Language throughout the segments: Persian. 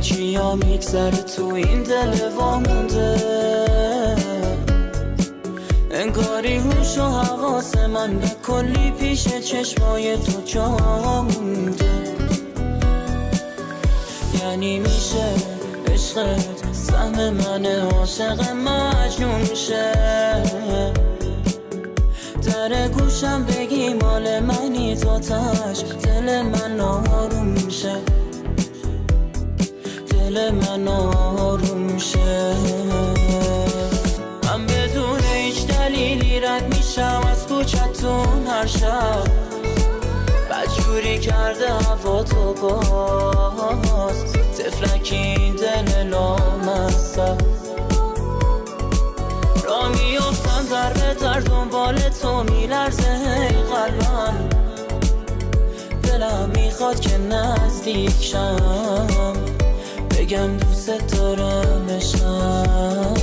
چی ها میگذره تو این دل وامونده، انگاری هوش و حواس من به کلی پیش چشمای تو جا مونده. یعنی میشه عشقت سهم من عاشق مجنون شه، در گوشم بگی مال منی تاتش دل من آروم شه، دل من آروم شه. من بدون هیچ دلیلی رد میشم از کوچتون هر شب، بدجوری کرده هوا تو باز، تفلکی این دل لامصب. را میافتم در به در دنبال تو میلرزه هی قلبم، دلم میخواد که نزدیک شم بگم دوست دارم عشقم.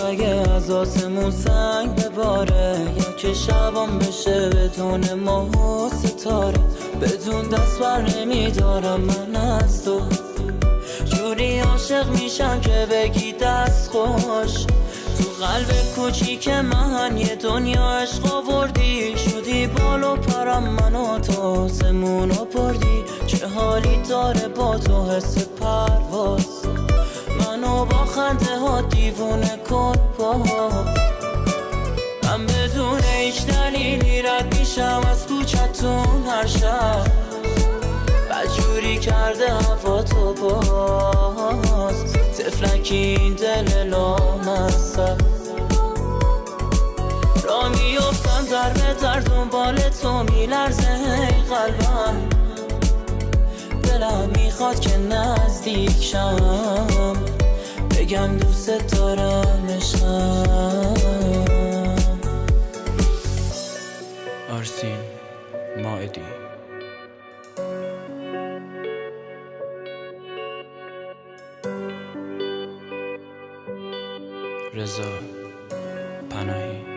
اگه از آسمون سنگ بباره یا که شبام بشه بدون ماه و ستاره، بدون دست بر نمیدارم من از تو، جوری عاشق میشم که بگی دست خوش. تو قلب کوچیک من یه دنیا عشق آوردی، شدی بال و پرم من و تو آسمونو بردی. چه حالی داره با تو حس پرواز، منو با خنده ها دیوونه کن با. من بدون هیچ دلیلی رد میشم از کوچتون هر شب، بدجوری کرده هوا تو باز، تفلکی این دل لامصب. را میافتم در به در دنبال تو میلرزه هی قلبم، دلم میخواد که نزدیک شم بگم دوست دارم عشقم. آرسین مائدی. رضا پناهی.